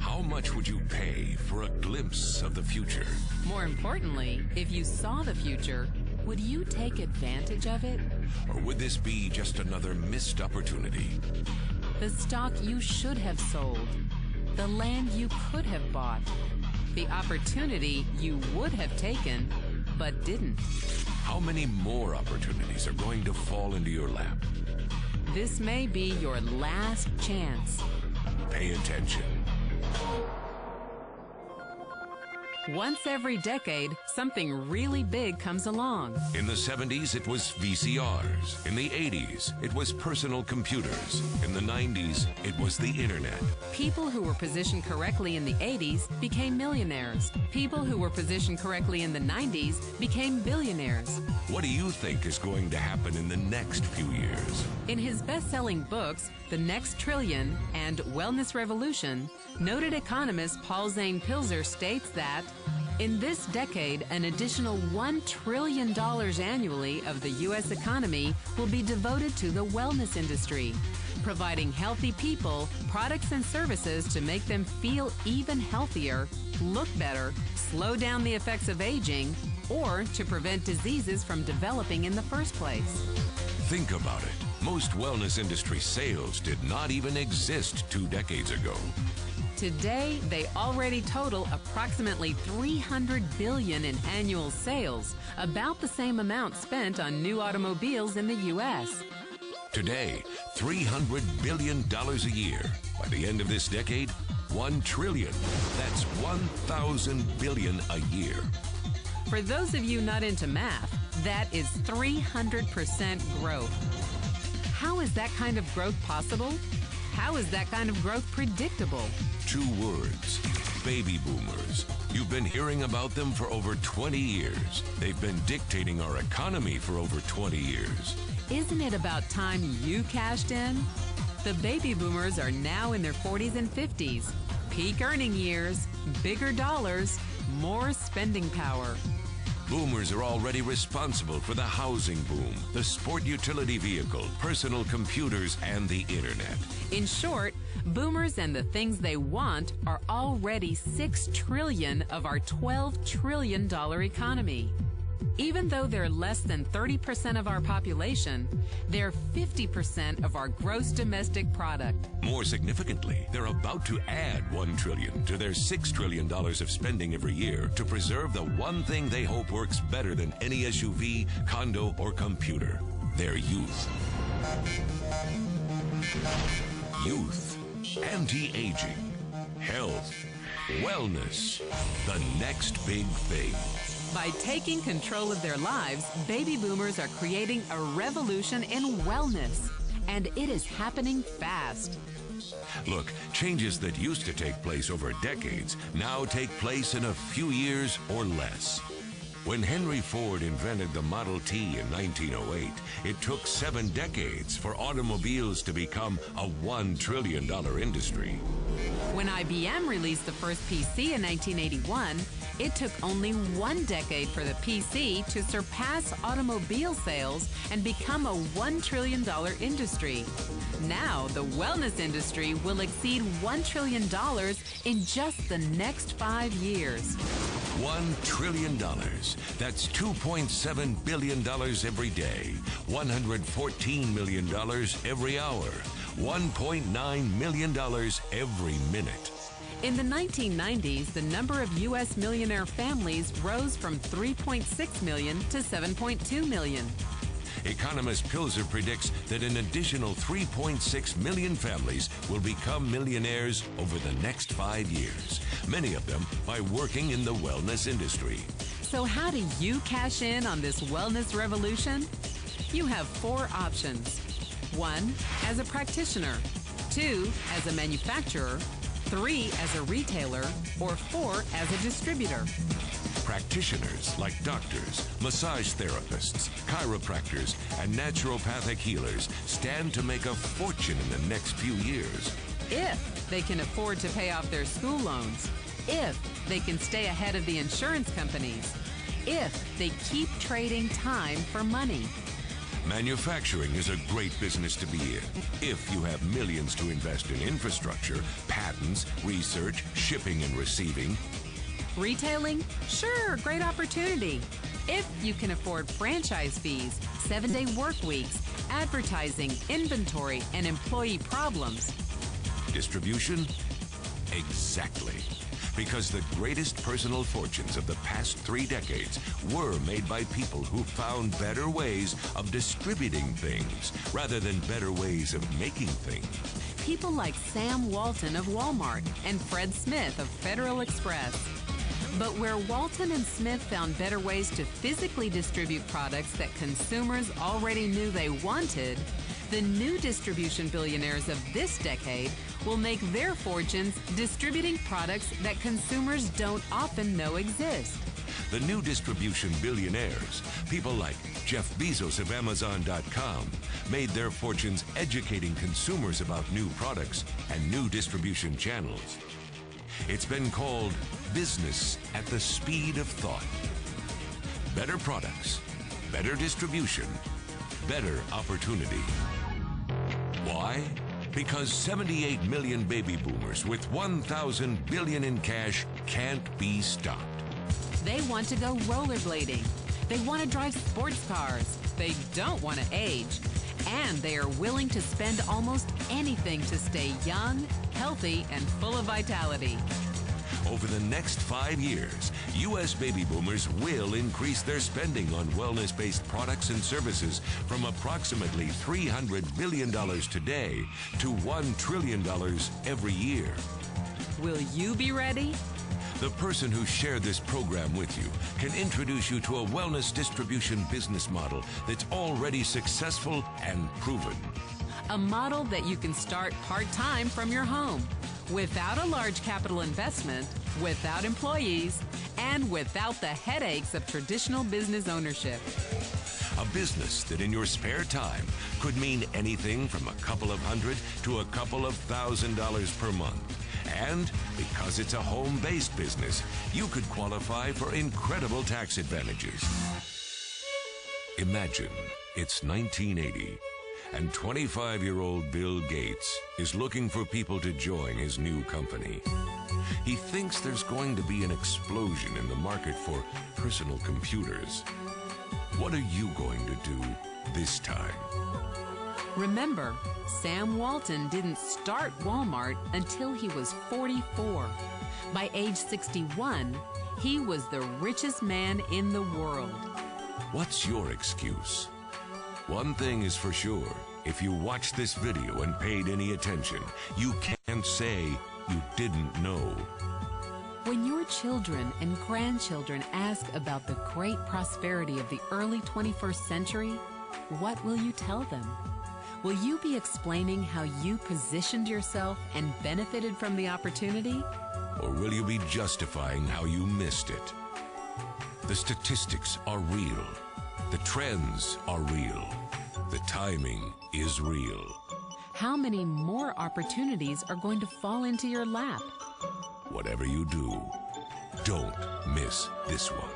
How much would you pay for a glimpse of the future? More importantly, if you saw the future, would you take advantage of it? Or would this be just another missed opportunity? The stock you should have sold, the land you could have bought, the opportunity you would have taken but didn't. How many more opportunities are going to fall into your lap? This may be your last chance. Pay attention. Once every decade, something really big comes along. In the 70s, it was VCRs. In the 80s, it was personal computers. In the 90s, it was the internet. People who were positioned correctly in the 80s became millionaires. People who were positioned correctly in the 90s became billionaires. What do you think is going to happen in the next few years? In his best-selling books, The Next Trillion and Wellness Revolution, noted economist Paul Zane Pilzer states that in this decade, an additional $1 trillion annually of the U.S. economy will be devoted to the wellness industry, providing healthy people products and services to make them feel even healthier, look better, slow down the effects of aging, or to prevent diseases from developing in the first place. Think about it. Most wellness industry sales did not even exist 2 decades ago. Today, they already total approximately $300 billion in annual sales, about the same amount spent on new automobiles in the U.S. Today, $300 billion a year. By the end of this decade, $1 trillion. That's 1,000 billion a year. For those of you not into math, that is 300% growth. How is that kind of growth possible? How is that kind of growth predictable? 2 words: baby boomers. You've been hearing about them for over 20 years. They've been dictating our economy for over 20 years. Isn't it about time you cashed in? The baby boomers are now in their 40s and 50s. Peak earning years, bigger dollars, more spending power. Boomers are already responsible for the housing boom, the sport utility vehicle, personal computers, and the internet. In short, boomers and the things they want are already $6 trillion of our $12 trillion economy. Even though they're less than 30% of our population, they're 50% of our gross domestic product. More significantly, they're about to add $1 trillion to their $6 trillion of spending every year to preserve the one thing they hope works better than any SUV, condo, or computer: their youth. Youth, anti-aging, health, wellness, the next big thing. By taking control of their lives, baby boomers are creating a revolution in wellness, and it is happening fast. Look, changes that used to take place over decades now take place in a few years or less. When Henry Ford invented the Model T in 1908, it took 7 decades for automobiles to become a $1 trillion industry. When IBM released the first PC in 1981, it took only 1 decade for the PC to surpass automobile sales and become a $1 trillion industry. Now, the wellness industry will exceed $1 trillion in just the next 5 years. $1 trillion. That's $2.7 billion every day, $114 million every hour, $1.9 million every minute. In the 1990s, the number of U.S. millionaire families rose from 3.6 million to 7.2 million. Economist Pilzer predicts that an additional 3.6 million families will become millionaires over the next 5 years, many of them by working in the wellness industry. So how do you cash in on this wellness revolution? You have 4 options. 1, as a practitioner. 2, as a manufacturer. 3, as a retailer. Or 4, as a distributor. Practitioners like doctors, massage therapists, chiropractors, and naturopathic healers stand to make a fortune in the next few years. If they can afford to pay off their school loans. If they can stay ahead of the insurance companies. If they keep trading time for money. Manufacturing is a great business to be in if you have millions to invest in infrastructure, patents, research, shipping and receiving. Retailing? Sure, great opportunity. If you can afford franchise fees, 7-day work weeks, advertising, inventory, and employee problems. Distribution? Exactly. Because the greatest personal fortunes of the past 3 decades were made by people who found better ways of distributing things rather than better ways of making things. People like Sam Walton of Walmart and Fred Smith of Federal Express. But where Walton and Smith found better ways to physically distribute products that consumers already knew they wanted, the new distribution billionaires of this decade will make their fortunes distributing products that consumers don't often know exist. The new distribution billionaires, people like Jeff Bezos of Amazon.com, made their fortunes educating consumers about new products and new distribution channels. It's been called business at the speed of thought. Better products, better distribution, better opportunity. Why? Because 78 million baby boomers with 1,000 billion in cash can't be stopped. They want to go rollerblading. They want to drive sports cars. They don't want to age. And they are willing to spend almost anything to stay young, healthy, and full of vitality. Over the next 5 years, U.S. baby boomers will increase their spending on wellness-based products and services from approximately $300 billion today to $1 trillion every year. Will you be ready? The person who shared this program with you can introduce you to a wellness distribution business model that's already successful and proven. A model that you can start part-time from your home, without a large capital investment, without employees, and without the headaches of traditional business ownership. A business that in your spare time could mean anything from a couple of hundred to a couple of $1,000s per month. And because it's a home-based business, you could qualify for incredible tax advantages. Imagine it's 1980, and 25-year-old Bill Gates is looking for people to join his new company. He thinks there's going to be an explosion in the market for personal computers. What are you going to do this time? Remember, Sam Walton didn't start Walmart until he was 44. By age 61, he was the richest man in the world. What's your excuse? One thing is for sure, if you watched this video and paid any attention, you can't say you didn't know. When your children and grandchildren ask about the great prosperity of the early 21st century, what will you tell them? Will you be explaining how you positioned yourself and benefited from the opportunity? Or will you be justifying how you missed it? The statistics are real. The trends are real. The timing is real. How many more opportunities are going to fall into your lap? Whatever you do, don't miss this one.